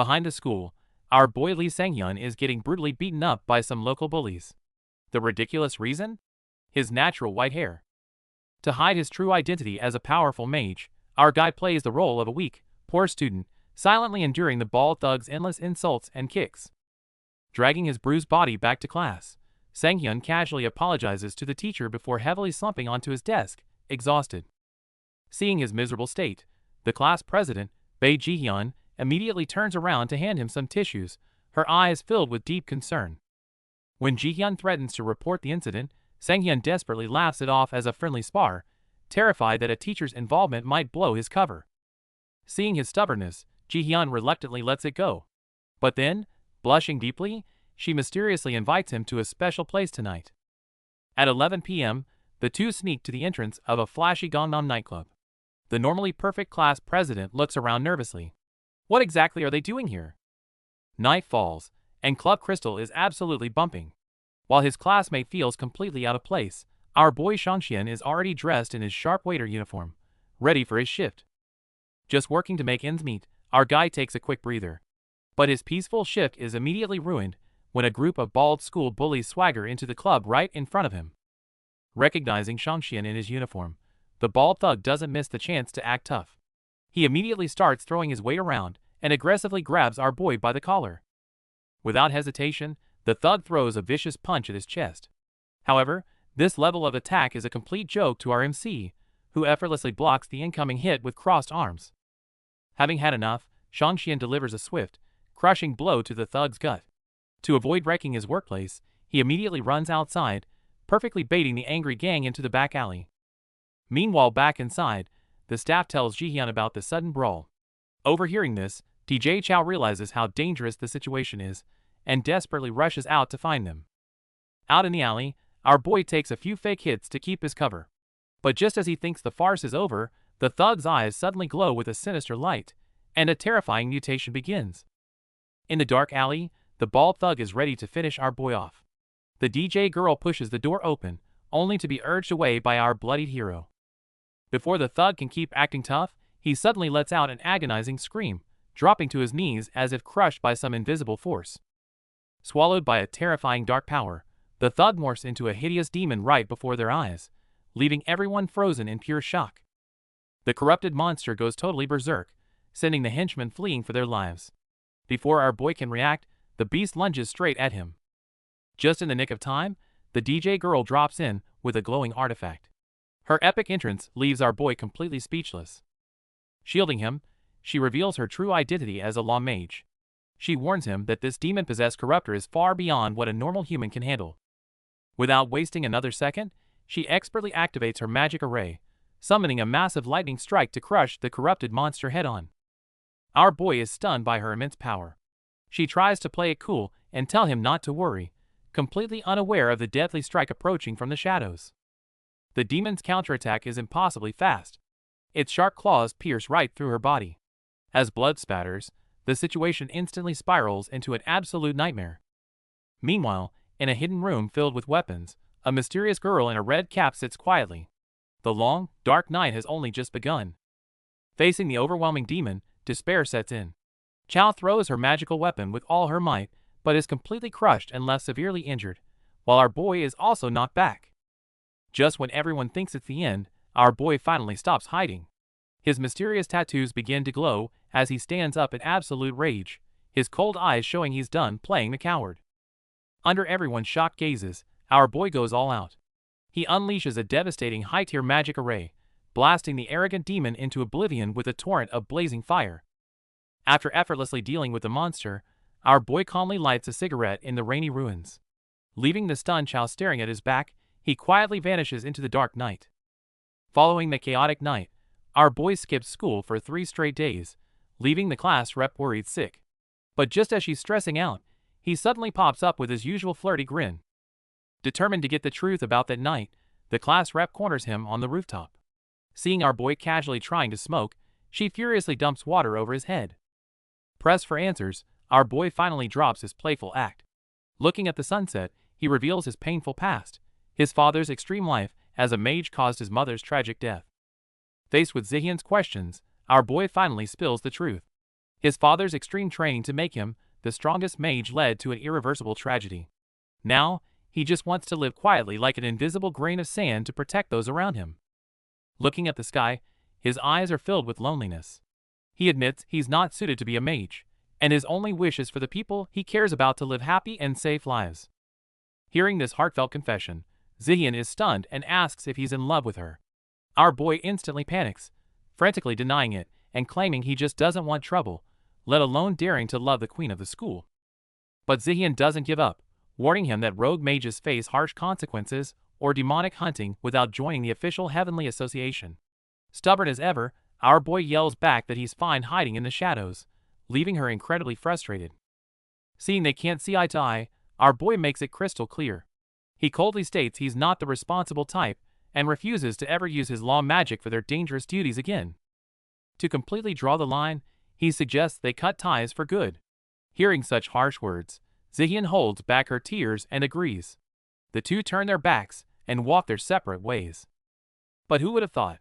Behind the school, our boy Lee Sang-hyun is getting brutally beaten up by some local bullies. The ridiculous reason? His natural white hair. To hide his true identity as a powerful mage, our guy plays the role of a weak, poor student, silently enduring the bald thug's endless insults and kicks. Dragging his bruised body back to class, Sang-hyun casually apologizes to the teacher before heavily slumping onto his desk, exhausted. Seeing his miserable state, the class president, Bae Ji-hyun, immediately turns around to hand him some tissues, her eyes filled with deep concern. When Ji-hyun threatens to report the incident, Sang-hyun desperately laughs it off as a friendly spar, terrified that a teacher's involvement might blow his cover. Seeing his stubbornness, Ji-hyun reluctantly lets it go. But then, blushing deeply, she mysteriously invites him to a special place tonight. At 11 p.m., the two sneak to the entrance of a flashy Gangnam nightclub. The normally perfect class president looks around nervously. What exactly are they doing here? Night falls, and Club Crystal is absolutely bumping. While his classmate feels completely out of place, our boy Shang-xian is already dressed in his sharp waiter uniform, ready for his shift. Just working to make ends meet, our guy takes a quick breather. But his peaceful shift is immediately ruined when a group of bald school bullies swagger into the club right in front of him. Recognizing Shang-xian in his uniform, the bald thug doesn't miss the chance to act tough. He immediately starts throwing his weight around and aggressively grabs our boy by the collar. Without hesitation, the thug throws a vicious punch at his chest. However, this level of attack is a complete joke to our MC, who effortlessly blocks the incoming hit with crossed arms. Having had enough, Shang-xian delivers a swift, crushing blow to the thug's gut. To avoid wrecking his workplace, he immediately runs outside, perfectly baiting the angry gang into the back alley. Meanwhile, back inside, the staff tells Ji-hyun about the sudden brawl. Overhearing this, DJ Chow realizes how dangerous the situation is, and desperately rushes out to find them. Out in the alley, our boy takes a few fake hits to keep his cover. But just as he thinks the farce is over, the thug's eyes suddenly glow with a sinister light, and a terrifying mutation begins. In the dark alley, the bald thug is ready to finish our boy off. The DJ girl pushes the door open, only to be urged away by our bloodied hero. Before the thug can keep acting tough, he suddenly lets out an agonizing scream, dropping to his knees as if crushed by some invisible force. Swallowed by a terrifying dark power, the thug morphs into a hideous demon right before their eyes, leaving everyone frozen in pure shock. The corrupted monster goes totally berserk, sending the henchmen fleeing for their lives. Before our boy can react, the beast lunges straight at him. Just in the nick of time, the DJ girl drops in with a glowing artifact. Her epic entrance leaves our boy completely speechless. Shielding him, she reveals her true identity as a law mage. She warns him that this demon-possessed corruptor is far beyond what a normal human can handle. Without wasting another second, she expertly activates her magic array, summoning a massive lightning strike to crush the corrupted monster head-on. Our boy is stunned by her immense power. She tries to play it cool and tell him not to worry, completely unaware of the deadly strike approaching from the shadows. The demon's counterattack is impossibly fast. Its sharp claws pierce right through her body. As blood spatters, the situation instantly spirals into an absolute nightmare. Meanwhile, in a hidden room filled with weapons, a mysterious girl in a red cap sits quietly. The long, dark night has only just begun. Facing the overwhelming demon, despair sets in. Chow throws her magical weapon with all her might, but is completely crushed and left severely injured, while our boy is also knocked back. Just when everyone thinks it's the end, our boy finally stops hiding. His mysterious tattoos begin to glow as he stands up in absolute rage, his cold eyes showing he's done playing the coward. Under everyone's shocked gazes, our boy goes all out. He unleashes a devastating high-tier magic array, blasting the arrogant demon into oblivion with a torrent of blazing fire. After effortlessly dealing with the monster, our boy calmly lights a cigarette in the rainy ruins. Leaving the stunned Chow staring at his back, he quietly vanishes into the dark night. Following the chaotic night, our boy skips school for 3 straight days, leaving the class rep worried sick. But just as she's stressing out, he suddenly pops up with his usual flirty grin. Determined to get the truth about that night, the class rep corners him on the rooftop. Seeing our boy casually trying to smoke, she furiously dumps water over his head. Pressed for answers, our boy finally drops his playful act. Looking at the sunset, he reveals his painful past. His father's extreme life as a mage caused his mother's tragic death. Faced with Zihyun's questions, our boy finally spills the truth. His father's extreme training to make him the strongest mage led to an irreversible tragedy. Now, he just wants to live quietly like an invisible grain of sand to protect those around him. Looking at the sky, his eyes are filled with loneliness. He admits he's not suited to be a mage, and his only wish is for the people he cares about to live happy and safe lives. Hearing this heartfelt confession, Zihyun is stunned and asks if he's in love with her. Our boy instantly panics, frantically denying it and claiming he just doesn't want trouble, let alone daring to love the queen of the school. But Zihyun doesn't give up, warning him that rogue mages face harsh consequences or demonic hunting without joining the official Heavenly Association. Stubborn as ever, our boy yells back that he's fine hiding in the shadows, leaving her incredibly frustrated. Seeing they can't see eye to eye, our boy makes it crystal clear. He coldly states he's not the responsible type and refuses to ever use his law magic for their dangerous duties again. To completely draw the line, he suggests they cut ties for good. Hearing such harsh words, Zihyun holds back her tears and agrees. The two turn their backs and walk their separate ways. But who would have thought?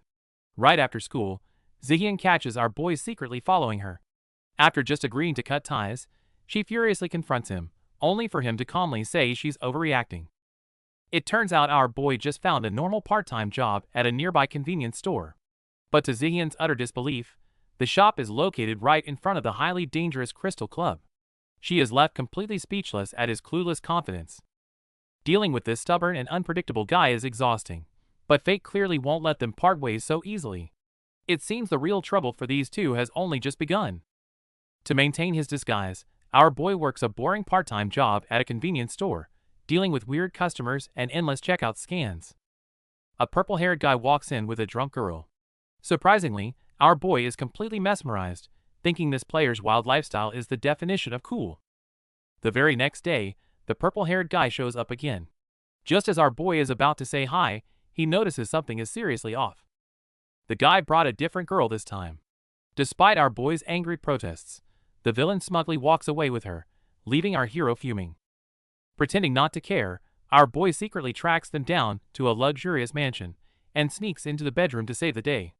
Right after school, Zihyun catches our boy secretly following her. After just agreeing to cut ties, she furiously confronts him, only for him to calmly say she's overreacting. It turns out our boy just found a normal part-time job at a nearby convenience store. But to Zihyun's utter disbelief, the shop is located right in front of the highly dangerous Crystal Club. She is left completely speechless at his clueless confidence. Dealing with this stubborn and unpredictable guy is exhausting, but fate clearly won't let them part ways so easily. It seems the real trouble for these two has only just begun. To maintain his disguise, our boy works a boring part-time job at a convenience store, dealing with weird customers and endless checkout scans. A purple-haired guy walks in with a drunk girl. Surprisingly, our boy is completely mesmerized, thinking this player's wild lifestyle is the definition of cool. The very next day, the purple-haired guy shows up again. Just as our boy is about to say hi, he notices something is seriously off. The guy brought a different girl this time. Despite our boy's angry protests, the villain smugly walks away with her, leaving our hero fuming. Pretending not to care, our boy secretly tracks them down to a luxurious mansion and sneaks into the bedroom to save the day.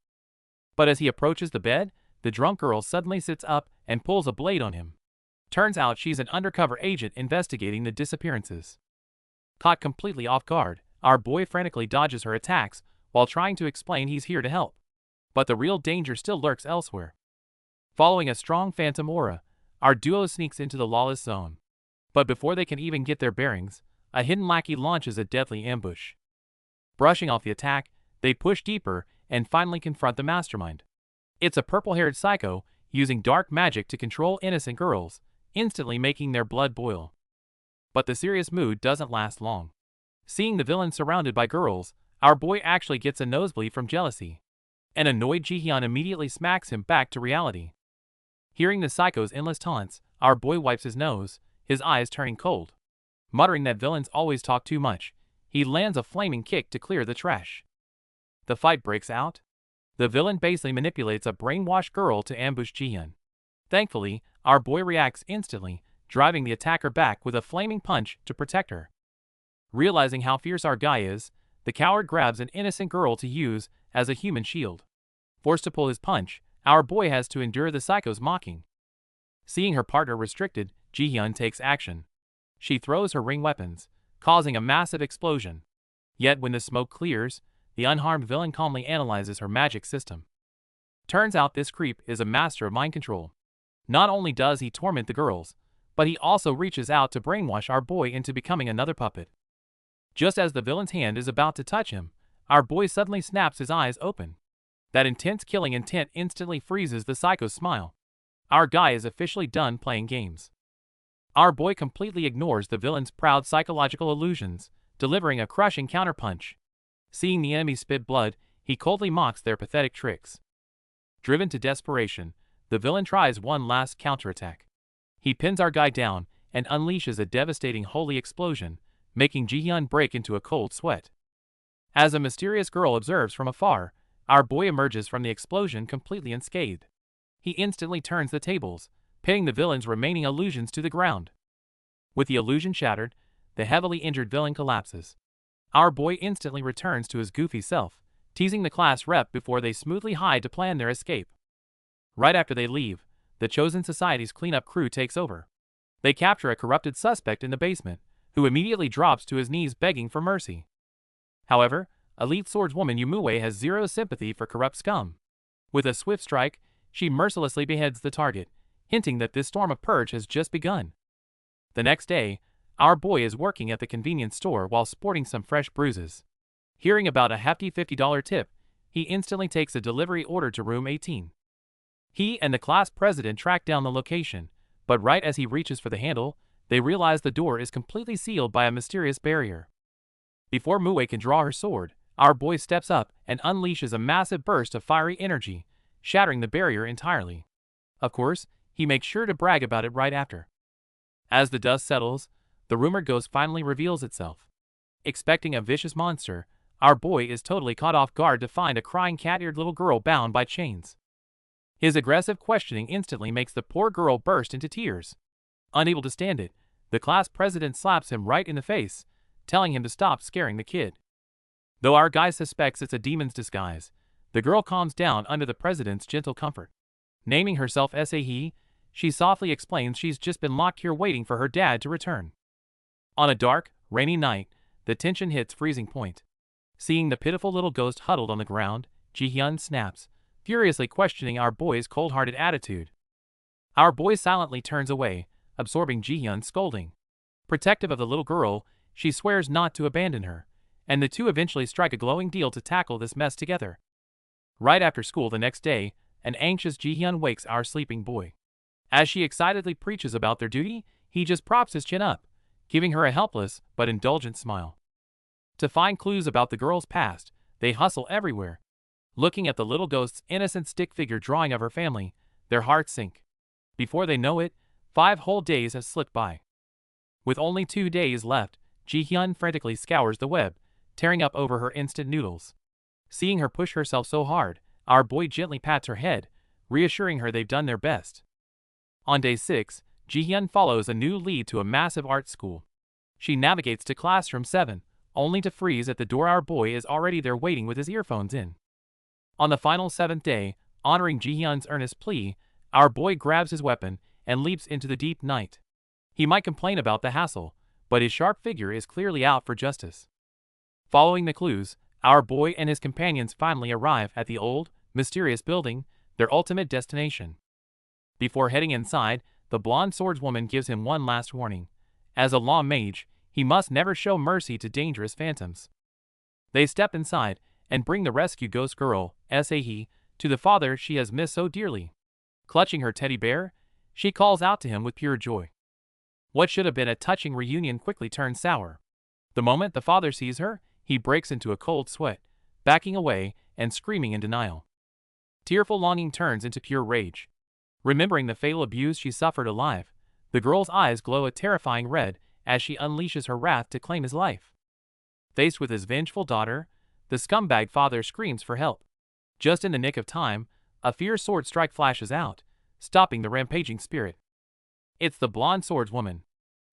But as he approaches the bed, the drunk girl suddenly sits up and pulls a blade on him. Turns out she's an undercover agent investigating the disappearances. Caught completely off guard, our boy frantically dodges her attacks while trying to explain he's here to help. But the real danger still lurks elsewhere. Following a strong phantom aura, our duo sneaks into the lawless zone. But before they can even get their bearings, a hidden lackey launches a deadly ambush. Brushing off the attack, they push deeper and finally confront the mastermind. It's a purple-haired psycho using dark magic to control innocent girls, instantly making their blood boil. But the serious mood doesn't last long. Seeing the villain surrounded by girls, our boy actually gets a nosebleed from jealousy. An annoyed Jihyun immediately smacks him back to reality. Hearing the psycho's endless taunts, our boy wipes his nose, his eyes turning cold. Muttering that villains always talk too much, he lands a flaming kick to clear the trash. The fight breaks out. The villain basically manipulates a brainwashed girl to ambush Jihyun. Thankfully, our boy reacts instantly, driving the attacker back with a flaming punch to protect her. Realizing how fierce our guy is, the coward grabs an innocent girl to use as a human shield. Forced to pull his punch, our boy has to endure the psycho's mocking. Seeing her partner restricted, Jihyun takes action. She throws her ring weapons, causing a massive explosion. Yet when the smoke clears, the unharmed villain calmly analyzes her magic system. Turns out this creep is a master of mind control. Not only does he torment the girls, but he also reaches out to brainwash our boy into becoming another puppet. Just as the villain's hand is about to touch him, our boy suddenly snaps his eyes open. That intense killing intent instantly freezes the psycho's smile. Our guy is officially done playing games. Our boy completely ignores the villain's proud psychological illusions, delivering a crushing counterpunch. Seeing the enemy spit blood, he coldly mocks their pathetic tricks. Driven to desperation, the villain tries one last counterattack. He pins our guy down and unleashes a devastating holy explosion, making Jihyun break into a cold sweat. As a mysterious girl observes from afar, our boy emerges from the explosion completely unscathed. He instantly turns the tables, pinning the villain's remaining illusions to the ground. With the illusion shattered, the heavily injured villain collapses. Our boy instantly returns to his goofy self, teasing the class rep before they smoothly hide to plan their escape. Right after they leave, the Chosen Society's cleanup crew takes over. They capture a corrupted suspect in the basement, who immediately drops to his knees begging for mercy. However, elite swordswoman Yumue has zero sympathy for corrupt scum. With a swift strike, she mercilessly beheads the target, hinting that this storm of purge has just begun. The next day, our boy is working at the convenience store while sporting some fresh bruises. Hearing about a hefty $50 tip, he instantly takes a delivery order to room 18. He and the class president track down the location, but right as he reaches for the handle, they realize the door is completely sealed by a mysterious barrier. Before Mue can draw her sword, our boy steps up and unleashes a massive burst of fiery energy, shattering the barrier entirely. Of course, he makes sure to brag about it right after. As the dust settles, the rumored ghost finally reveals itself. Expecting a vicious monster, our boy is totally caught off guard to find a crying cat-eared little girl bound by chains. His aggressive questioning instantly makes the poor girl burst into tears. Unable to stand it, the class president slaps him right in the face, telling him to stop scaring the kid. Though our guy suspects it's a demon's disguise, the girl calms down under the president's gentle comfort. Naming herself Sae, she softly explains she's just been locked here waiting for her dad to return. On a dark, rainy night, the tension hits freezing point. Seeing the pitiful little ghost huddled on the ground, Ji-hyun snaps, furiously questioning our boy's cold-hearted attitude. Our boy silently turns away, absorbing Ji-hyun's scolding. Protective of the little girl, she swears not to abandon her, and the two eventually strike a glowing deal to tackle this mess together. Right after school the next day, an anxious Ji-hyun wakes our sleeping boy. As she excitedly preaches about their duty, he just props his chin up, giving her a helpless but indulgent smile. To find clues about the girl's past, they hustle everywhere. Looking at the little ghost's innocent stick figure drawing of her family, their hearts sink. Before they know it, 5 whole days have slipped by. With only 2 days left, Ji-hyun frantically scours the web, tearing up over her instant noodles. Seeing her push herself so hard, our boy gently pats her head, reassuring her they've done their best. On day 6, Ji-hyun follows a new lead to a massive art school. She navigates to classroom 7, only to freeze at the door. Our boy is already there waiting with his earphones in. On the final 7th day, honoring Ji-hyun's earnest plea, our boy grabs his weapon and leaps into the deep night. He might complain about the hassle, but his sharp figure is clearly out for justice. Following the clues, our boy and his companions finally arrive at the old, mysterious building, their ultimate destination. Before heading inside, the blonde swordswoman gives him one last warning. As a law mage, he must never show mercy to dangerous phantoms. They step inside and bring the rescued ghost girl, Sae, to the father she has missed so dearly. Clutching her teddy bear, she calls out to him with pure joy. What should have been a touching reunion quickly turns sour. The moment the father sees her, he breaks into a cold sweat, backing away and screaming in denial. Tearful longing turns into pure rage. Remembering the fatal abuse she suffered alive, the girl's eyes glow a terrifying red as she unleashes her wrath to claim his life. Faced with his vengeful daughter, the scumbag father screams for help. Just in the nick of time, a fierce sword strike flashes out, stopping the rampaging spirit. It's the blonde swordswoman.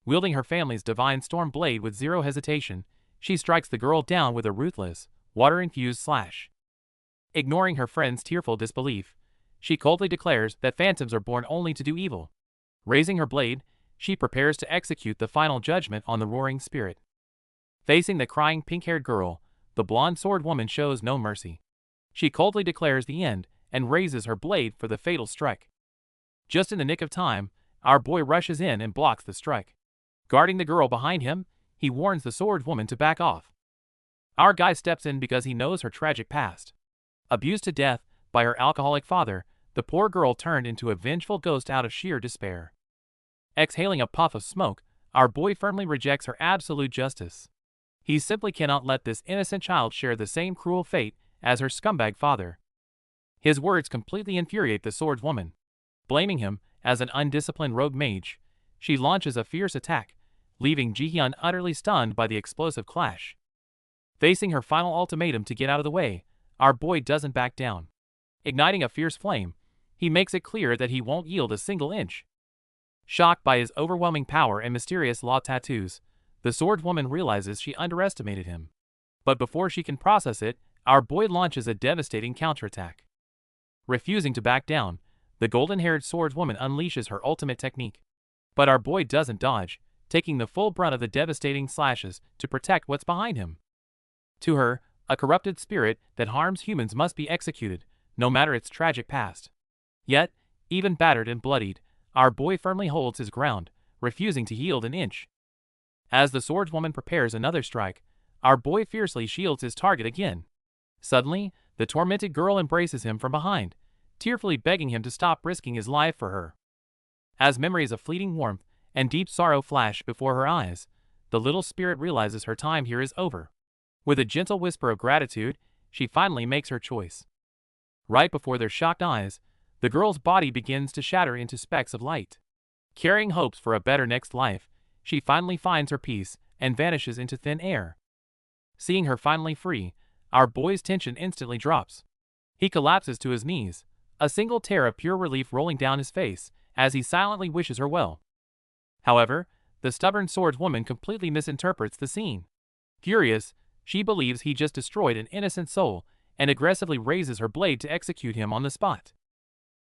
Wielding her family's divine storm blade with zero hesitation, she strikes the girl down with a ruthless, water-infused slash. Ignoring her friend's tearful disbelief, she coldly declares that phantoms are born only to do evil. Raising her blade, she prepares to execute the final judgment on the roaring spirit. Facing the crying pink-haired girl, the blonde swordwoman shows no mercy. She coldly declares the end and raises her blade for the fatal strike. Just in the nick of time, our boy rushes in and blocks the strike. Guarding the girl behind him, he warns the swordswoman to back off. Our guy steps in because he knows her tragic past. Abused to death by her alcoholic father, the poor girl turned into a vengeful ghost out of sheer despair. Exhaling a puff of smoke, our boy firmly rejects her absolute justice. He simply cannot let this innocent child share the same cruel fate as her scumbag father. His words completely infuriate the swordswoman. Blaming him as an undisciplined rogue mage, she launches a fierce attack, leaving Ji-hyun utterly stunned by the explosive clash. Facing her final ultimatum to get out of the way, our boy doesn't back down. Igniting a fierce flame, he makes it clear that he won't yield a single inch. Shocked by his overwhelming power and mysterious law tattoos, the swordswoman realizes she underestimated him. But before she can process it, our boy launches a devastating counterattack. Refusing to back down, The golden-haired swordswoman unleashes her ultimate technique. But our boy doesn't dodge, taking the full brunt of the devastating slashes to protect what's behind him. To her, a corrupted spirit that harms humans must be executed, no matter its tragic past. Yet, even battered and bloodied, our boy firmly holds his ground, refusing to yield an inch. As the swordswoman prepares another strike, our boy fiercely shields his target again. Suddenly, the tormented girl embraces him from behind, tearfully begging him to stop risking his life for her. As memories of fleeting warmth and deep sorrow flash before her eyes, the little spirit realizes her time here is over. With a gentle whisper of gratitude, she finally makes her choice. Right before their shocked eyes, the girl's body begins to shatter into specks of light. Carrying hopes for a better next life, she finally finds her peace and vanishes into thin air. Seeing her finally free, our boy's tension instantly drops. He collapses to his knees, a single tear of pure relief rolling down his face as he silently wishes her well. However, the stubborn swordswoman completely misinterprets the scene. Furious, she believes he just destroyed an innocent soul and aggressively raises her blade to execute him on the spot.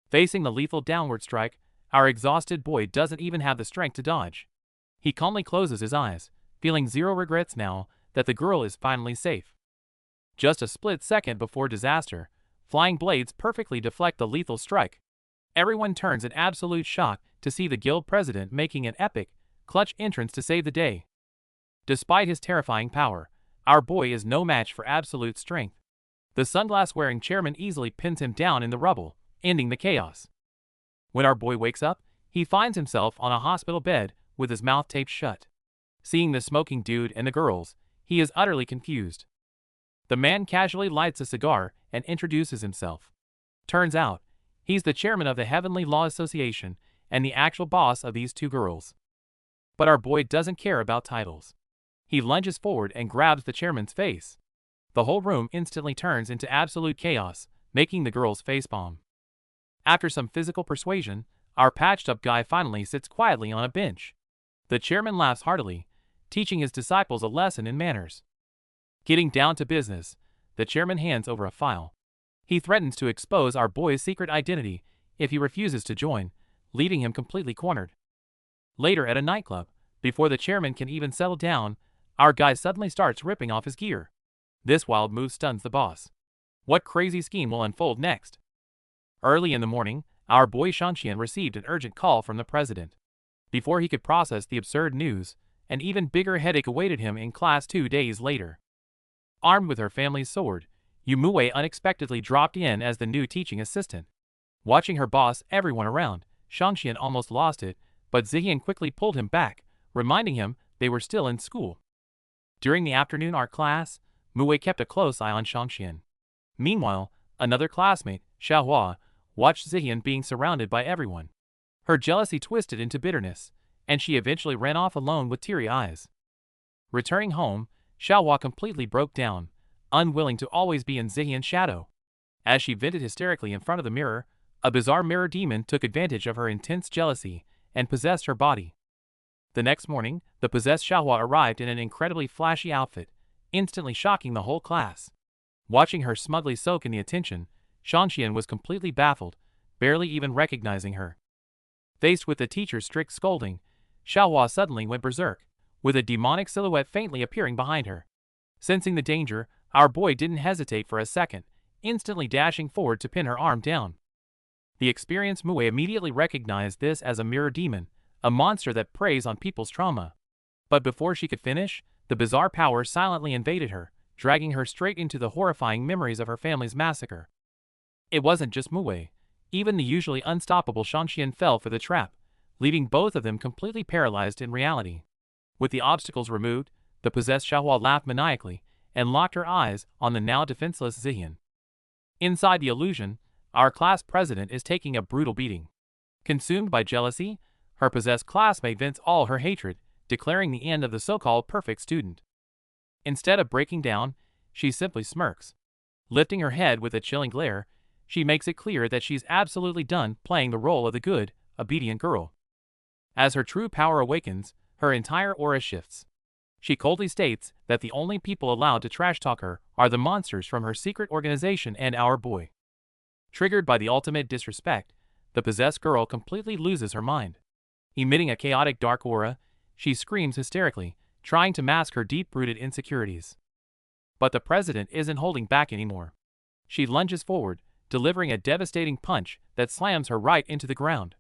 Facing the lethal downward strike, our exhausted boy doesn't even have the strength to dodge. He calmly closes his eyes, feeling zero regrets now that the girl is finally safe. Just a split second before disaster, flying blades perfectly deflect the lethal strike. Everyone turns in absolute shock to see the guild president making an epic, clutch entrance to save the day. Despite his terrifying power, our boy is no match for absolute strength. The sunglass-wearing chairman easily pins him down in the rubble, ending the chaos. When our boy wakes up, he finds himself on a hospital bed with his mouth taped shut. Seeing the smoking dude and the girls, he is utterly confused. The man casually lights a cigar and introduces himself. Turns out, he's the chairman of the Heavenly Law Association and the actual boss of these two girls. But our boy doesn't care about titles. He lunges forward and grabs the chairman's face. The whole room instantly turns into absolute chaos, making the girls facepalm. After some physical persuasion, our patched-up guy finally sits quietly on a bench. The chairman laughs heartily, teaching his disciples a lesson in manners. Getting down to business, the chairman hands over a file. He threatens to expose our boy's secret identity if he refuses to join, leaving him completely cornered. Later at a nightclub, before the chairman can even settle down, our guy suddenly starts ripping off his gear. This wild move stuns the boss. What crazy scheme will unfold next? Early in the morning, our boy Shangxian received an urgent call from the president. Before he could process the absurd news, an even bigger headache awaited him in class 2 days later. Armed with her family's sword, Yumue unexpectedly dropped in as the new teaching assistant. Watching her boss everyone around, Shangxian almost lost it, but Zihian quickly pulled him back, reminding him they were still in school. During the afternoon art class, Mue kept a close eye on Shangxian. Meanwhile, another classmate, Xiaohua, watched Zihian being surrounded by everyone. Her jealousy twisted into bitterness, and she eventually ran off alone with teary eyes. Returning home, Xiaohua completely broke down, unwilling to always be in Zihian's shadow. As she vented hysterically in front of the mirror, a bizarre mirror demon took advantage of her intense jealousy and possessed her body. The next morning, the possessed Xiaohua arrived in an incredibly flashy outfit, instantly shocking the whole class. Watching her smugly soak in the attention, Shangxian was completely baffled, barely even recognizing her. Faced with the teacher's strict scolding, Xiaohua suddenly went berserk, with a demonic silhouette faintly appearing behind her. Sensing the danger, our boy didn't hesitate for a second, instantly dashing forward to pin her arm down. The experienced Mue immediately recognized this as a mirror demon, a monster that preys on people's trauma. But before she could finish, the bizarre power silently invaded her, dragging her straight into the horrifying memories of her family's massacre. It wasn't just Mue. Even the usually unstoppable Shangxian fell for the trap, leaving both of them completely paralyzed in reality. With the obstacles removed, the possessed Xiaohua laughed maniacally and locked her eyes on the now defenseless Zihian. Inside the illusion, our class president is taking a brutal beating. Consumed by jealousy, her possessed classmate vents all her hatred, declaring the end of the so-called perfect student. Instead of breaking down, she simply smirks. Lifting her head with a chilling glare, she makes it clear that she's absolutely done playing the role of the good, obedient girl. As her true power awakens, her entire aura shifts. She coldly states that the only people allowed to trash-talk her are the monsters from her secret organization and our boy. Triggered by the ultimate disrespect, the possessed girl completely loses her mind. Emitting a chaotic dark aura, she screams hysterically, trying to mask her deep-rooted insecurities. But the president isn't holding back anymore. She lunges forward, delivering a devastating punch that slams her right into the ground.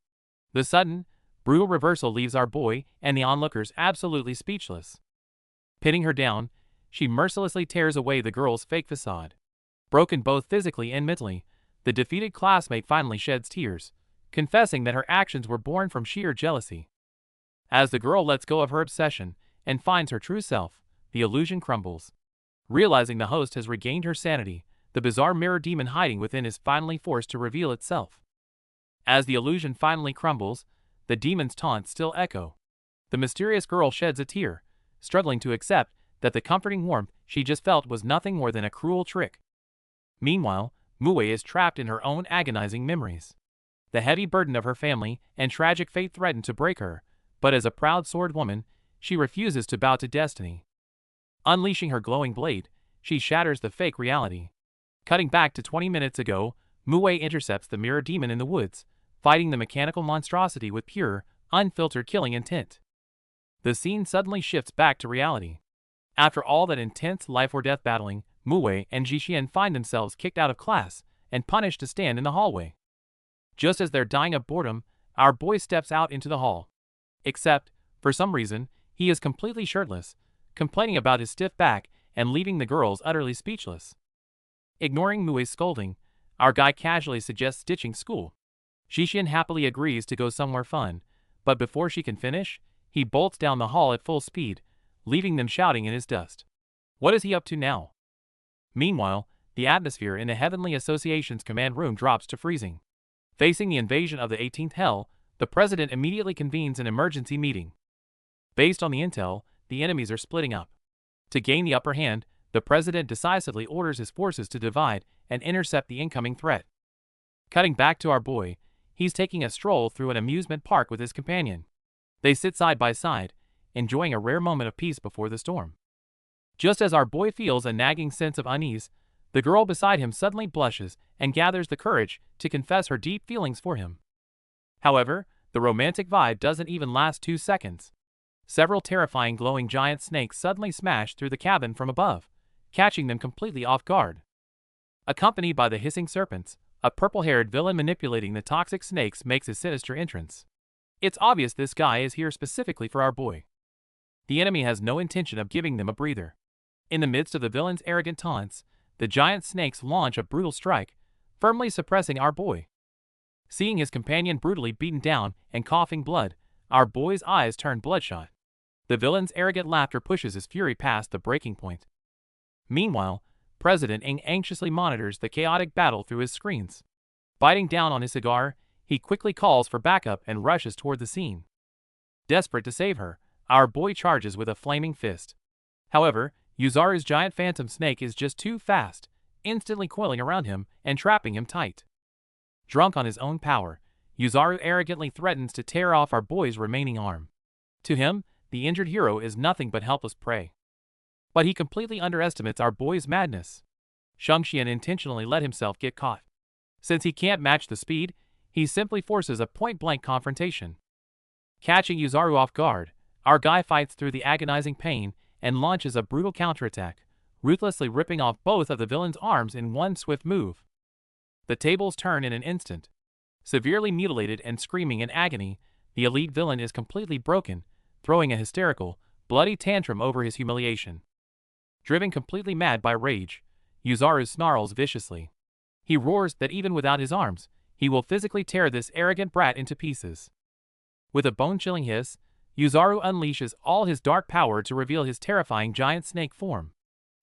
The sudden, brutal reversal leaves our boy and the onlookers absolutely speechless. Pinning her down, she mercilessly tears away the girl's fake facade. Broken both physically and mentally, the defeated classmate finally sheds tears, confessing that her actions were born from sheer jealousy. As the girl lets go of her obsession and finds her true self, the illusion crumbles. Realizing the host has regained her sanity, the bizarre mirror demon hiding within is finally forced to reveal itself. As the illusion finally crumbles, the demon's taunts still echo. The mysterious girl sheds a tear, struggling to accept that the comforting warmth she just felt was nothing more than a cruel trick. Meanwhile, Mue is trapped in her own agonizing memories. The heavy burden of her family and tragic fate threaten to break her, but as a proud sword woman, she refuses to bow to destiny. Unleashing her glowing blade, she shatters the fake reality. Cutting back to 20 minutes ago, Mue intercepts the mirror demon in the woods, fighting the mechanical monstrosity with pure, unfiltered killing intent. The scene suddenly shifts back to reality. After all that intense life-or-death battling, Mue and Jixian find themselves kicked out of class and punished to stand in the hallway. Just as they're dying of boredom, our boy steps out into the hall. Except, for some reason, he is completely shirtless, complaining about his stiff back and leaving the girls utterly speechless. Ignoring Mue's scolding, our guy casually suggests ditching school. Jixian happily agrees to go somewhere fun, but before she can finish, he bolts down the hall at full speed, leaving them shouting in his dust. What is he up to now? Meanwhile, the atmosphere in the Heavenly Association's command room drops to freezing. Facing the invasion of the 18th Hell, the president immediately convenes an emergency meeting. Based on the intel, the enemies are splitting up. To gain the upper hand, the president decisively orders his forces to divide and intercept the incoming threat. Cutting back to our boy, he's taking a stroll through an amusement park with his companion. They sit side by side, enjoying a rare moment of peace before the storm. Just as our boy feels a nagging sense of unease, the girl beside him suddenly blushes and gathers the courage to confess her deep feelings for him. However, the romantic vibe doesn't even last 2 seconds. Several terrifying glowing giant snakes suddenly smash through the cabin from above, catching them completely off guard. Accompanied by the hissing serpents, a purple-haired villain manipulating the toxic snakes makes his sinister entrance. It's obvious this guy is here specifically for our boy. The enemy has no intention of giving them a breather. In the midst of the villain's arrogant taunts, the giant snakes launch a brutal strike, firmly suppressing our boy. Seeing his companion brutally beaten down and coughing blood, our boy's eyes turn bloodshot. The villain's arrogant laughter pushes his fury past the breaking point. Meanwhile, President Ng anxiously monitors the chaotic battle through his screens. Biting down on his cigar, he quickly calls for backup and rushes toward the scene. Desperate to save her, our boy charges with a flaming fist. However, Yuzaru's giant phantom snake is just too fast, instantly coiling around him and trapping him tight. Drunk on his own power, Yuzaru arrogantly threatens to tear off our boy's remaining arm. To him, the injured hero is nothing but helpless prey. But he completely underestimates our boy's madness. Shangxian intentionally let himself get caught. Since he can't match the speed, he simply forces a point-blank confrontation. Catching Yuzaru off guard, our guy fights through the agonizing pain and launches a brutal counterattack, ruthlessly ripping off both of the villain's arms in one swift move. The tables turn in an instant. Severely mutilated and screaming in agony, the elite villain is completely broken, throwing a hysterical, bloody tantrum over his humiliation. Driven completely mad by rage, Yuzaru snarls viciously. He roars that even without his arms, he will physically tear this arrogant brat into pieces. With a bone-chilling hiss, Yuzaru unleashes all his dark power to reveal his terrifying giant snake form.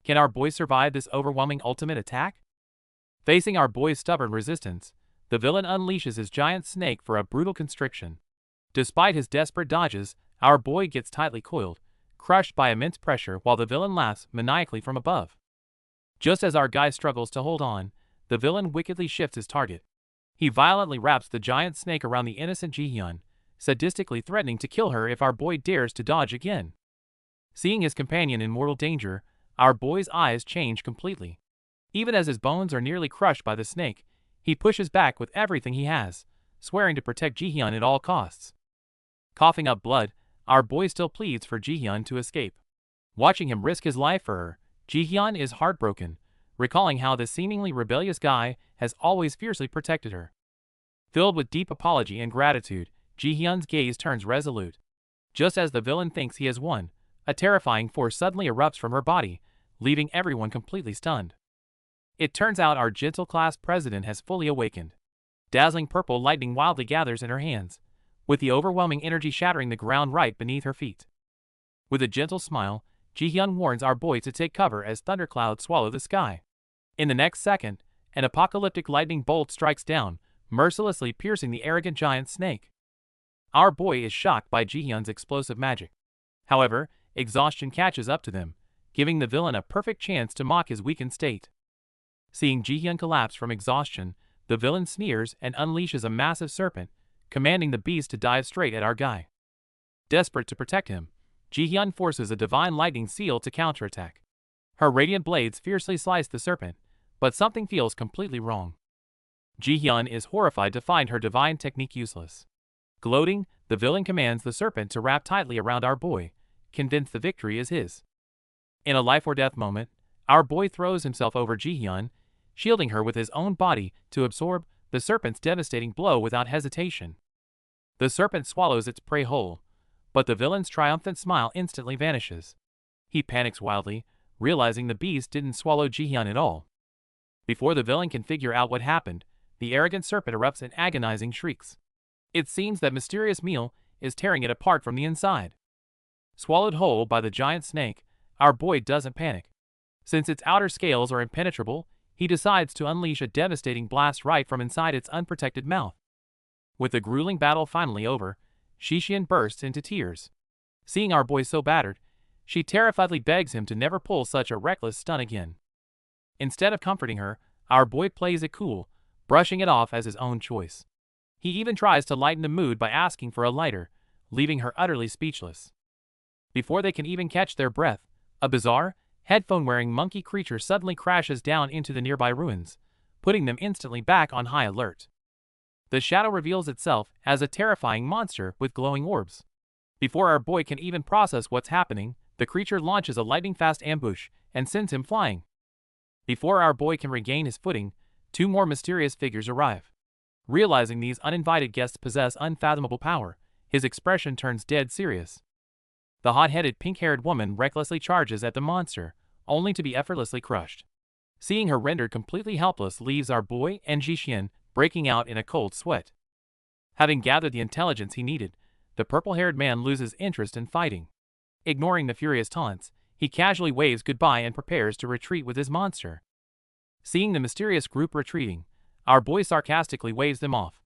Can our boy survive this overwhelming ultimate attack? Facing our boy's stubborn resistance, the villain unleashes his giant snake for a brutal constriction. Despite his desperate dodges, our boy gets tightly coiled, crushed by immense pressure while the villain laughs maniacally from above. Just as our guy struggles to hold on, the villain wickedly shifts his target. He violently wraps the giant snake around the innocent Jihyun, sadistically threatening to kill her if our boy dares to dodge again. Seeing his companion in mortal danger, our boy's eyes change completely. Even as his bones are nearly crushed by the snake, he pushes back with everything he has, swearing to protect Jihyun at all costs. Coughing up blood, our boy still pleads for Jihyun to escape. Watching him risk his life for her, Jihyun is heartbroken, recalling how this seemingly rebellious guy has always fiercely protected her. Filled with deep apology and gratitude, Jihyun's gaze turns resolute. Just as the villain thinks he has won, a terrifying force suddenly erupts from her body, leaving everyone completely stunned. It turns out our gentle class president has fully awakened. Dazzling purple lightning wildly gathers in her hands, with the overwhelming energy shattering the ground right beneath her feet. With a gentle smile, Jihyun warns our boy to take cover as thunderclouds swallow the sky. In the next second, an apocalyptic lightning bolt strikes down, mercilessly piercing the arrogant giant snake. Our boy is shocked by Jihyun's explosive magic. However, exhaustion catches up to them, giving the villain a perfect chance to mock his weakened state. Seeing Jihyun collapse from exhaustion, the villain sneers and unleashes a massive serpent, commanding the beast to dive straight at our guy. Desperate to protect him, Jihyun forces a divine lightning seal to counterattack. Her radiant blades fiercely slice the serpent, but something feels completely wrong. Jihyun is horrified to find her divine technique useless. Gloating, the villain commands the serpent to wrap tightly around our boy, convinced the victory is his. In a life-or-death moment, our boy throws himself over Jihyun, shielding her with his own body to absorb the serpent's devastating blow without hesitation. The serpent swallows its prey whole, but the villain's triumphant smile instantly vanishes. He panics wildly, realizing the beast didn't swallow Jihyun at all. Before the villain can figure out what happened, the arrogant serpent erupts in agonizing shrieks. It seems that mysterious meal is tearing it apart from the inside. Swallowed whole by the giant snake, our boy doesn't panic. Since its outer scales are impenetrable, he decides to unleash a devastating blast right from inside its unprotected mouth. With the grueling battle finally over, Jihyun bursts into tears. Seeing our boy so battered, she terrifiedly begs him to never pull such a reckless stunt again. Instead of comforting her, our boy plays it cool, brushing it off as his own choice. He even tries to lighten the mood by asking for a lighter, leaving her utterly speechless. Before they can even catch their breath, a bizarre, headphone-wearing monkey creature suddenly crashes down into the nearby ruins, putting them instantly back on high alert. The shadow reveals itself as a terrifying monster with glowing orbs. Before our boy can even process what's happening, the creature launches a lightning-fast ambush and sends him flying. Before our boy can regain his footing, two more mysterious figures arrive. Realizing these uninvited guests possess unfathomable power, his expression turns dead serious. The hot-headed pink-haired woman recklessly charges at the monster, only to be effortlessly crushed. Seeing her rendered completely helpless leaves our boy and Jihyun breaking out in a cold sweat. Having gathered the intelligence he needed, the purple-haired man loses interest in fighting. Ignoring the furious taunts, he casually waves goodbye and prepares to retreat with his monster. Seeing the mysterious group retreating, our boy sarcastically waves them off.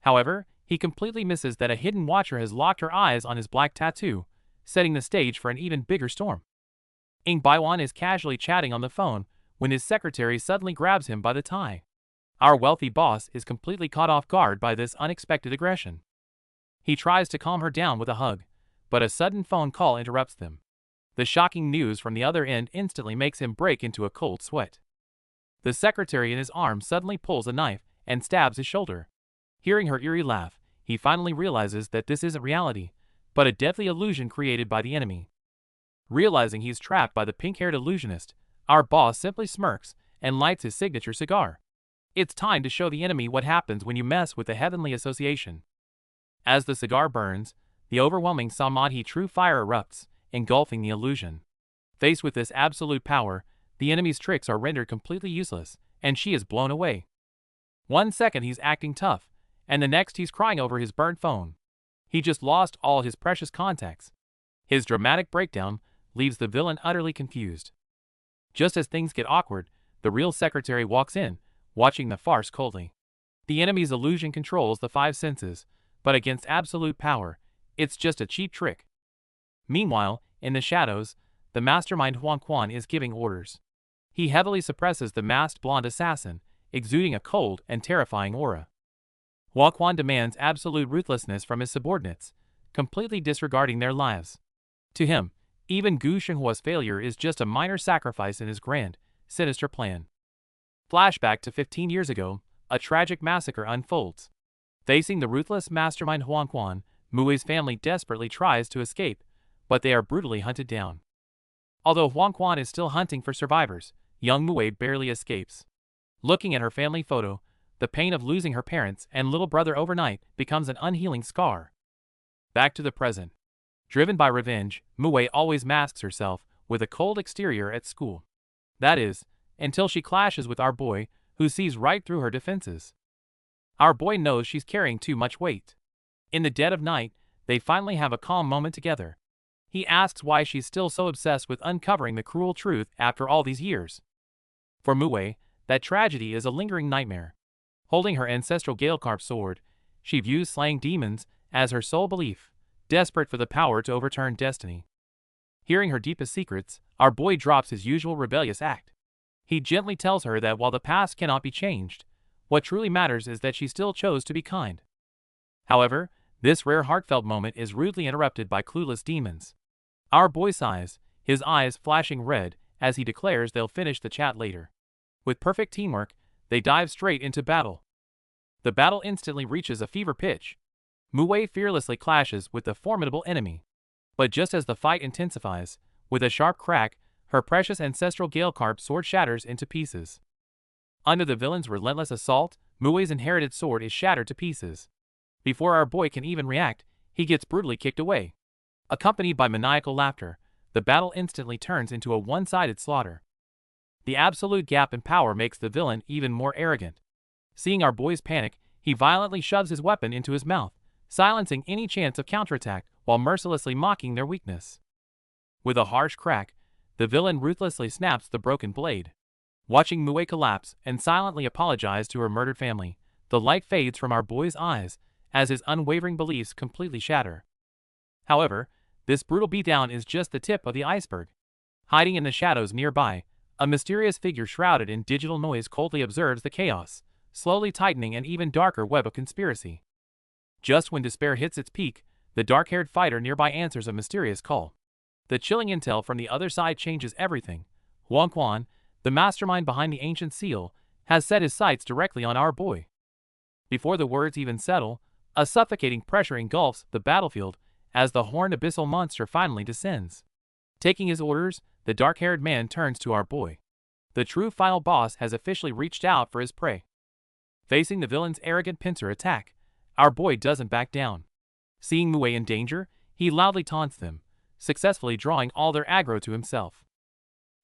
However, he completely misses that a hidden watcher has locked her eyes on his black tattoo, setting the stage for an even bigger storm. Ing Baiwan is casually chatting on the phone when his secretary suddenly grabs him by the tie. Our wealthy boss is completely caught off guard by this unexpected aggression. He tries to calm her down with a hug, but a sudden phone call interrupts them. The shocking news from the other end instantly makes him break into a cold sweat. The secretary in his arm suddenly pulls a knife and stabs his shoulder. Hearing her eerie laugh, he finally realizes that this isn't reality, but a deadly illusion created by the enemy. Realizing he's trapped by the pink-haired illusionist, our boss simply smirks and lights his signature cigar. It's time to show the enemy what happens when you mess with the Heavenly Association. As the cigar burns, the overwhelming Samadhi true fire erupts, engulfing the illusion. Faced with this absolute power, the enemy's tricks are rendered completely useless, and she is blown away. 1 second he's acting tough, and the next he's crying over his burnt phone. He just lost all his precious contacts. His dramatic breakdown leaves the villain utterly confused. Just as things get awkward, the real secretary walks in, watching the farce coldly. The enemy's illusion controls the 5 senses, but against absolute power, it's just a cheap trick. Meanwhile, in the shadows, the mastermind Huang Quan is giving orders. He heavily suppresses the masked blonde assassin, exuding a cold and terrifying aura. Huang Quan demands absolute ruthlessness from his subordinates, completely disregarding their lives. To him, even Gu Shenghua's failure is just a minor sacrifice in his grand, sinister plan. Flashback to 15 years ago, a tragic massacre unfolds. Facing the ruthless mastermind Huang Quan, Mui's family desperately tries to escape, but they are brutally hunted down. Although Huang Quan is still hunting for survivors, young Mui barely escapes. Looking at her family photo, the pain of losing her parents and little brother overnight becomes an unhealing scar. Back to the present. Driven by revenge, Mui always masks herself with a cold exterior at school. That is, until she clashes with our boy, who sees right through her defenses. Our boy knows she's carrying too much weight. In the dead of night, they finally have a calm moment together. He asks why she's still so obsessed with uncovering the cruel truth after all these years. For Mui, that tragedy is a lingering nightmare. Holding her ancestral Galecarp sword, she views slaying demons as her sole belief, desperate for the power to overturn destiny. Hearing her deepest secrets, our boy drops his usual rebellious act. He gently tells her that while the past cannot be changed, what truly matters is that she still chose to be kind. However, this rare heartfelt moment is rudely interrupted by clueless demons. Our boy sighs, his eyes flashing red as he declares they'll finish the chat later. With perfect teamwork, they dive straight into battle. The battle instantly reaches a fever pitch. Mui fearlessly clashes with the formidable enemy. But just as the fight intensifies, with a sharp crack, her precious ancestral Galecarp sword shatters into pieces. Under the villain's relentless assault, Mui's inherited sword is shattered to pieces. Before our boy can even react, he gets brutally kicked away. Accompanied by maniacal laughter, the battle instantly turns into a one-sided slaughter. The absolute gap in power makes the villain even more arrogant. Seeing our boy's panic, he violently shoves his weapon into his mouth, silencing any chance of counterattack while mercilessly mocking their weakness. With a harsh crack, the villain ruthlessly snaps the broken blade. Watching Mui collapse and silently apologize to her murdered family, the light fades from our boy's eyes as his unwavering beliefs completely shatter. However, this brutal beatdown is just the tip of the iceberg. Hiding in the shadows nearby, a mysterious figure shrouded in digital noise coldly observes the chaos, slowly tightening an even darker web of conspiracy. Just when despair hits its peak, the dark-haired fighter nearby answers a mysterious call. The chilling intel from the other side changes everything. Huang Quan, the mastermind behind the ancient seal, has set his sights directly on our boy. Before the words even settle, a suffocating pressure engulfs the battlefield as the horned abyssal monster finally descends. Taking his orders, the dark-haired man turns to our boy. The true final boss has officially reached out for his prey. Facing the villain's arrogant pincer attack, our boy doesn't back down. Seeing Mui in danger, he loudly taunts them, successfully drawing all their aggro to himself.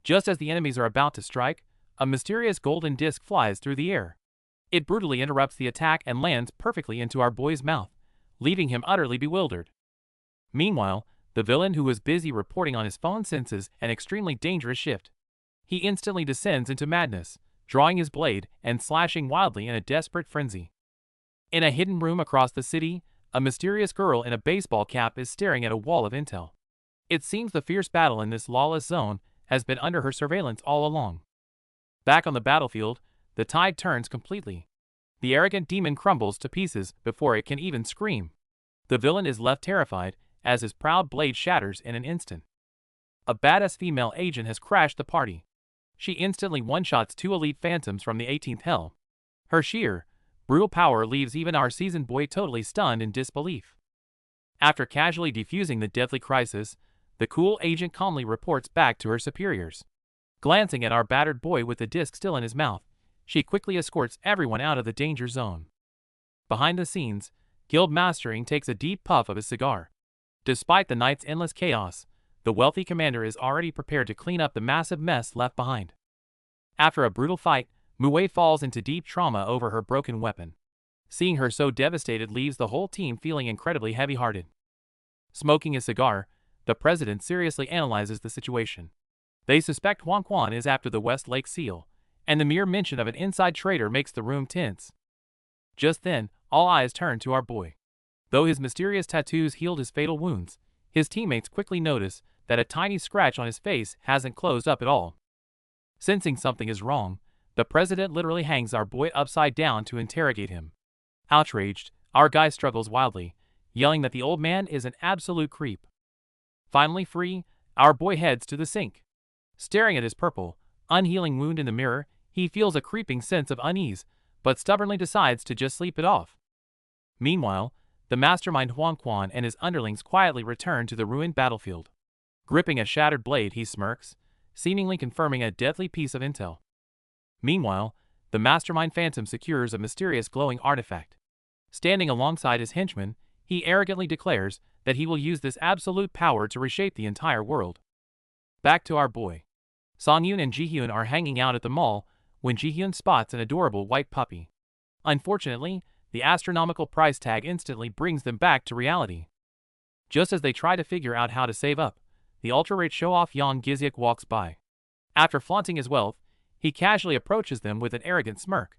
Just as the enemies are about to strike, a mysterious golden disc flies through the air. It brutally interrupts the attack and lands perfectly into our boy's mouth, leaving him utterly bewildered. Meanwhile, the villain who was busy reporting on his phone senses an extremely dangerous shift. He instantly descends into madness, drawing his blade and slashing wildly in a desperate frenzy. In a hidden room across the city, a mysterious girl in a baseball cap is staring at a wall of intel. It seems the fierce battle in this lawless zone has been under her surveillance all along. Back on the battlefield, the tide turns completely. The arrogant demon crumbles to pieces before it can even scream. The villain is left terrified as his proud blade shatters in an instant. A badass female agent has crashed the party. She instantly one-shots two elite phantoms from the 18th Hell. Her sheer, brutal power leaves even our seasoned boy totally stunned in disbelief. After casually defusing the deadly crisis, the cool agent calmly reports back to her superiors. Glancing at our battered boy with the disc still in his mouth, she quickly escorts everyone out of the danger zone. Behind the scenes, Guild Mastering takes a deep puff of his cigar. Despite the night's endless chaos, the wealthy commander is already prepared to clean up the massive mess left behind. After a brutal fight, Mui falls into deep trauma over her broken weapon. Seeing her so devastated leaves the whole team feeling incredibly heavy-hearted. Smoking a cigar, the president seriously analyzes the situation. They suspect Huang Quan is after the West Lake Seal, and the mere mention of an inside traitor makes the room tense. Just then, all eyes turn to our boy. Though his mysterious tattoos healed his fatal wounds, his teammates quickly notice that a tiny scratch on his face hasn't closed up at all. Sensing something is wrong, the president literally hangs our boy upside down to interrogate him. Outraged, our guy struggles wildly, yelling that the old man is an absolute creep. Finally free, our boy heads to the sink. Staring at his purple, unhealing wound in the mirror, he feels a creeping sense of unease, but stubbornly decides to just sleep it off. Meanwhile, the mastermind Huang Quan and his underlings quietly return to the ruined battlefield. Gripping a shattered blade, he smirks, seemingly confirming a deadly piece of intel. Meanwhile, the mastermind Phantom secures a mysterious glowing artifact. Standing alongside his henchmen, he arrogantly declares that he will use this absolute power to reshape the entire world. Back to our boy. Songyun and Jihyun are hanging out at the mall when Jihyun spots an adorable white puppy. Unfortunately, the astronomical price tag instantly brings them back to reality. Just as they try to figure out how to save up, the ultra-rich show-off Yang Gizyuk walks by. After flaunting his wealth, he casually approaches them with an arrogant smirk.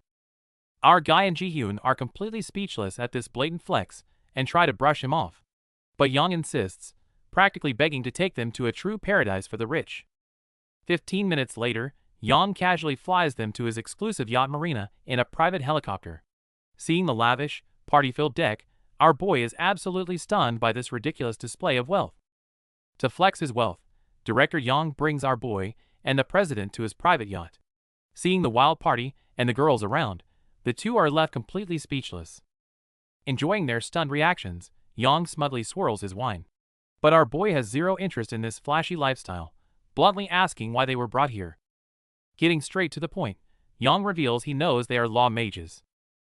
Our guy and Jihyun are completely speechless at this blatant flex and try to brush him off. But Yang insists, practically begging to take them to a true paradise for the rich. 15 minutes later, Yang casually flies them to his exclusive yacht marina in a private helicopter. Seeing the lavish, party-filled deck, our boy is absolutely stunned by this ridiculous display of wealth. To flex his wealth, Director Yang brings our boy and the president to his private yacht. Seeing the wild party and the girls around, the two are left completely speechless. Enjoying their stunned reactions, Yang smugly swirls his wine. But our boy has zero interest in this flashy lifestyle, bluntly asking why they were brought here. Getting straight to the point, Yang reveals he knows they are law mages.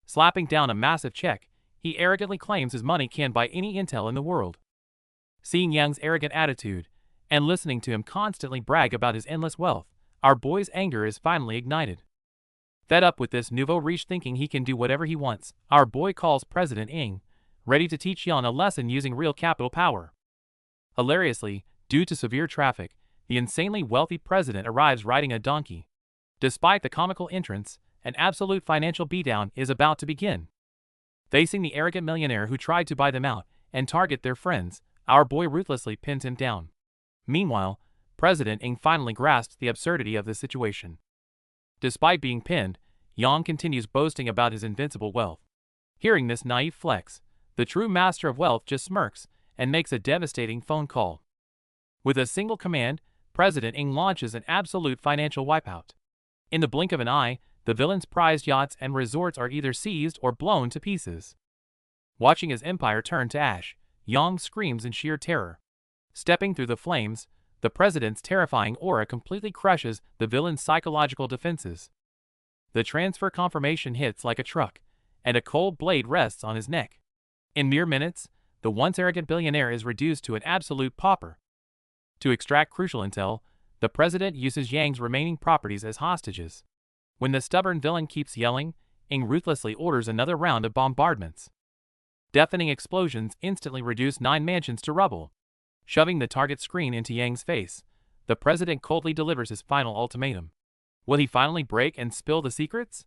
Slapping down a massive check, he arrogantly claims his money can buy any intel in the world. Seeing Yang's arrogant attitude, and listening to him constantly brag about his endless wealth, our boy's anger is finally ignited. Fed up with this nouveau riche thinking he can do whatever he wants, our boy calls President Ing, ready to teach Yan a lesson using real capital power. Hilariously, due to severe traffic, the insanely wealthy president arrives riding a donkey. Despite the comical entrance, an absolute financial beatdown is about to begin. Facing the arrogant millionaire who tried to buy them out and target their friends, our boy ruthlessly pins him down. Meanwhile, President Ing finally grasps the absurdity of the situation. Despite being pinned, Yang continues boasting about his invincible wealth. Hearing this naive flex, the true master of wealth just smirks and makes a devastating phone call. With a single command, President Ing launches an absolute financial wipeout. In the blink of an eye, the villain's prized yachts and resorts are either seized or blown to pieces. Watching his empire turn to ash, Yang screams in sheer terror. Stepping through the flames, the president's terrifying aura completely crushes the villain's psychological defenses. The transfer confirmation hits like a truck, and a cold blade rests on his neck. In mere minutes, the once arrogant billionaire is reduced to an absolute pauper. To extract crucial intel, the president uses Yang's remaining properties as hostages. When the stubborn villain keeps yelling, Ing ruthlessly orders another round of bombardments. Deafening explosions instantly reduce 9 mansions to rubble. Shoving the target screen into Yang's face, the president coldly delivers his final ultimatum. Will he finally break and spill the secrets?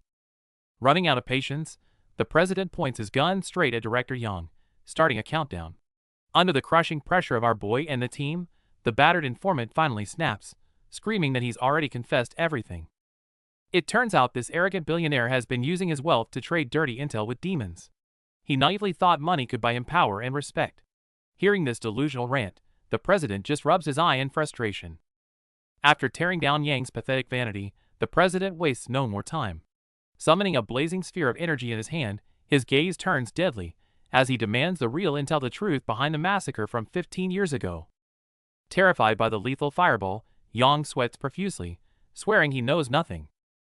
Running out of patience, the president points his gun straight at Director Yang, starting a countdown. Under the crushing pressure of our boy and the team, the battered informant finally snaps, screaming that he's already confessed everything. It turns out this arrogant billionaire has been using his wealth to trade dirty intel with demons. He naively thought money could buy him power and respect. Hearing this delusional rant, the president just rubs his eye in frustration. After tearing down Yang's pathetic vanity, the president wastes no more time. Summoning a blazing sphere of energy in his hand, his gaze turns deadly, as he demands the real intel, the truth behind the massacre from 15 years ago. Terrified by the lethal fireball, Yang sweats profusely, swearing he knows nothing.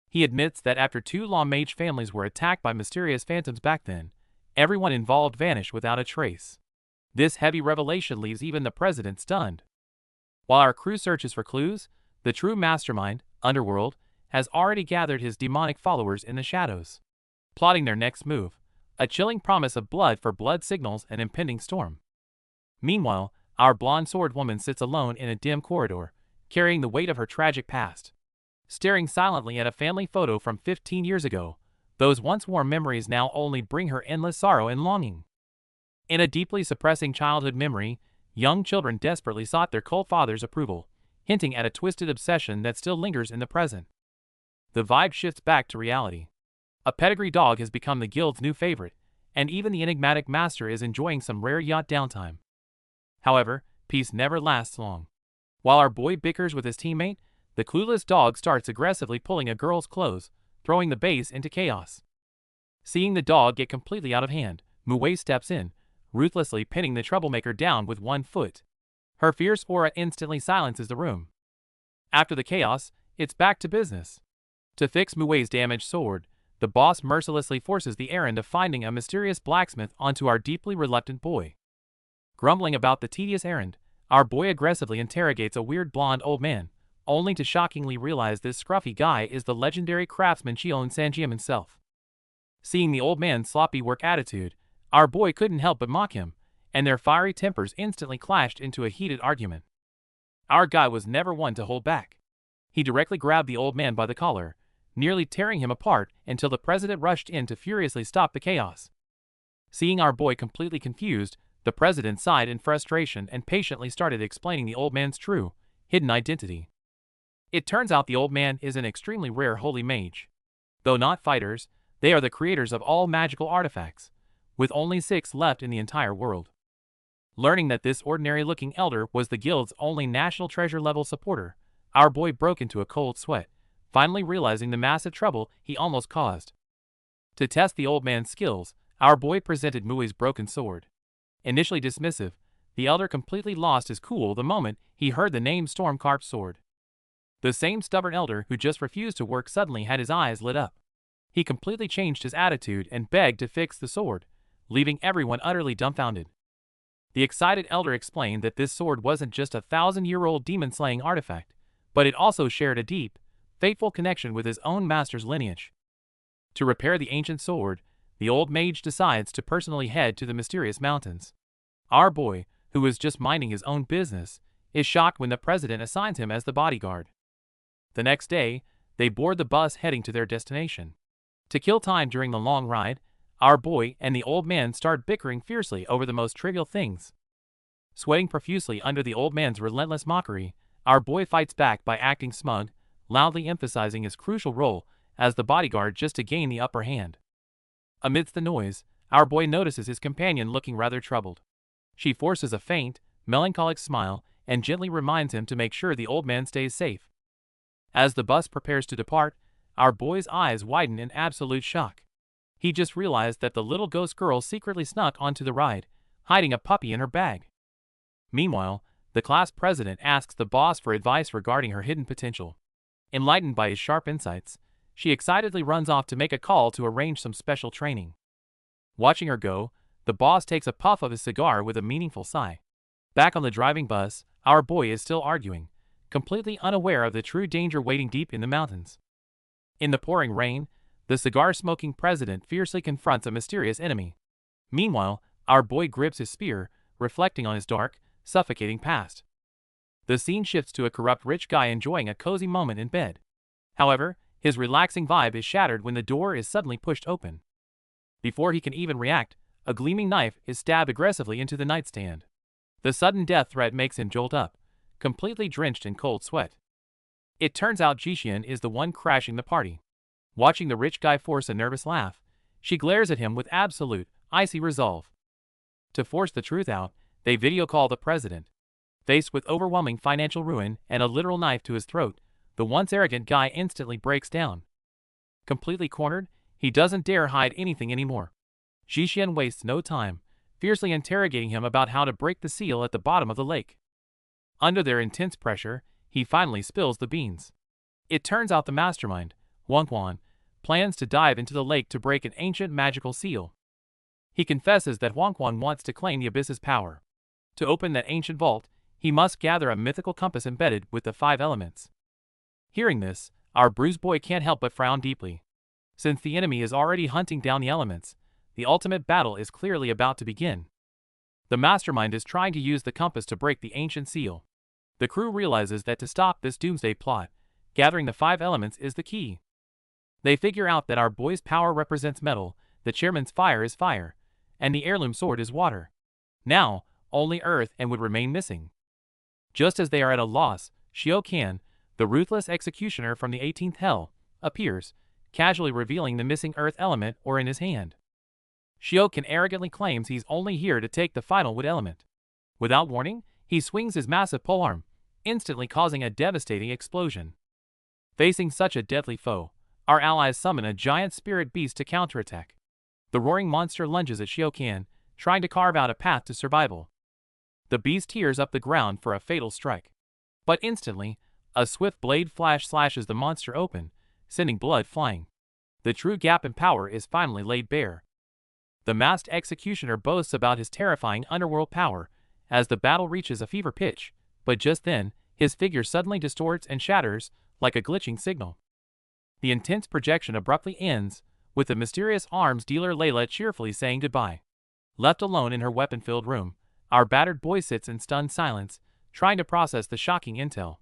He admits that after 2 law mage families were attacked by mysterious phantoms back then, everyone involved vanished without a trace. This heavy revelation leaves even the president stunned. While our crew searches for clues, the true mastermind, Underworld, has already gathered his demonic followers in the shadows. Plotting their next move, a chilling promise of blood for blood signals an impending storm. Meanwhile, our blonde sword woman sits alone in a dim corridor, carrying the weight of her tragic past. Staring silently at a family photo from 15 years ago, those once warm memories now only bring her endless sorrow and longing. In a deeply suppressing childhood memory, young children desperately sought their cult father's approval, hinting at a twisted obsession that still lingers in the present. The vibe shifts back to reality. A pedigree dog has become the guild's new favorite, and even the enigmatic master is enjoying some rare yacht downtime. However, peace never lasts long. While our boy bickers with his teammate, the clueless dog starts aggressively pulling a girl's clothes, throwing the base into chaos. Seeing the dog get completely out of hand, Mue steps in, ruthlessly pinning the troublemaker down with one foot. Her fierce aura instantly silences the room. After the chaos, it's back to business. To fix Mue's damaged sword, the boss mercilessly forces the errand of finding a mysterious blacksmith onto our deeply reluctant boy. Grumbling about the tedious errand, our boy aggressively interrogates a weird blonde old man, only to shockingly realize this scruffy guy is the legendary craftsman Cheon Sanjiam himself. Seeing the old man's sloppy work attitude, our boy couldn't help but mock him, and their fiery tempers instantly clashed into a heated argument. Our guy was never one to hold back. He directly grabbed the old man by the collar, nearly tearing him apart until the president rushed in to furiously stop the chaos. Seeing our boy completely confused, the president sighed in frustration and patiently started explaining the old man's true, hidden identity. It turns out the old man is an extremely rare holy mage. Though not fighters, they are the creators of all magical artifacts, with only 6 left in the entire world. Learning that this ordinary-looking elder was the guild's only national treasure-level supporter, our boy broke into a cold sweat, finally realizing the massive trouble he almost caused. To test the old man's skills, our boy presented Mue's broken sword. Initially dismissive, the elder completely lost his cool the moment he heard the name Stormcarp's sword. The same stubborn elder who just refused to work suddenly had his eyes lit up. He completely changed his attitude and begged to fix the sword, leaving everyone utterly dumbfounded. The excited elder explained that this sword wasn't just a 1,000-year-old demon-slaying artifact, but it also shared a deep, fateful connection with his own master's lineage. To repair the ancient sword, the old mage decides to personally head to the mysterious mountains. Our boy, who is just minding his own business, is shocked when the president assigns him as the bodyguard. The next day, they board the bus heading to their destination. To kill time during the long ride, our boy and the old man start bickering fiercely over the most trivial things. Sweating profusely under the old man's relentless mockery, our boy fights back by acting smug, loudly emphasizing his crucial role as the bodyguard just to gain the upper hand. Amidst the noise, our boy notices his companion looking rather troubled. She forces a faint, melancholic smile and gently reminds him to make sure the old man stays safe. As the bus prepares to depart, our boy's eyes widen in absolute shock. He just realized that the little ghost girl secretly snuck onto the ride, hiding a puppy in her bag. Meanwhile, the class president asks the boss for advice regarding her hidden potential. Enlightened by his sharp insights, she excitedly runs off to make a call to arrange some special training. Watching her go, the boss takes a puff of his cigar with a meaningful sigh. Back on the driving bus, our boy is still arguing, completely unaware of the true danger waiting deep in the mountains. In the pouring rain, the cigar-smoking president fiercely confronts a mysterious enemy. Meanwhile, our boy grips his spear, reflecting on his dark, suffocating past. The scene shifts to a corrupt rich guy enjoying a cozy moment in bed. However, his relaxing vibe is shattered when the door is suddenly pushed open. Before he can even react, a gleaming knife is stabbed aggressively into the nightstand. The sudden death threat makes him jolt up, completely drenched in cold sweat. It turns out Jixian is the one crashing the party. Watching the rich guy force a nervous laugh, she glares at him with absolute, icy resolve. To force the truth out, they video call the president. Faced with overwhelming financial ruin and a literal knife to his throat, the once arrogant guy instantly breaks down. Completely cornered, he doesn't dare hide anything anymore. Jixian wastes no time, fiercely interrogating him about how to break the seal at the bottom of the lake. Under their intense pressure, he finally spills the beans. It turns out the mastermind, Huangquan, plans to dive into the lake to break an ancient magical seal. He confesses that Huangquan wants to claim the abyss's power. To open that ancient vault, he must gather a mythical compass embedded with the 5 elements. Hearing this, our bruised boy can't help but frown deeply. Since the enemy is already hunting down the elements, the ultimate battle is clearly about to begin. The mastermind is trying to use the compass to break the ancient seal. The crew realizes that to stop this doomsday plot, gathering the 5 elements is the key. They figure out that our boy's power represents metal, the chairman's fire is fire, and the heirloom sword is water. Now, only earth and wood remain missing. Just as they are at a loss, Xiao Kan, the ruthless executioner from the 18th hell, appears, casually revealing the missing earth element or in his hand. Xiao Kan arrogantly claims he's only here to take the final wood element. Without warning, he swings his massive polearm, instantly causing a devastating explosion. Facing such a deadly foe, our allies summon a giant spirit beast to counterattack. The roaring monster lunges at Shiokan, trying to carve out a path to survival. The beast tears up the ground for a fatal strike. But instantly, a swift blade flash slashes the monster open, sending blood flying. The true gap in power is finally laid bare. The masked executioner boasts about his terrifying underworld power as the battle reaches a fever pitch, but just then, his figure suddenly distorts and shatters like a glitching signal. The intense projection abruptly ends, with the mysterious arms dealer Layla cheerfully saying goodbye. Left alone in her weapon-filled room, our battered boy sits in stunned silence, trying to process the shocking intel.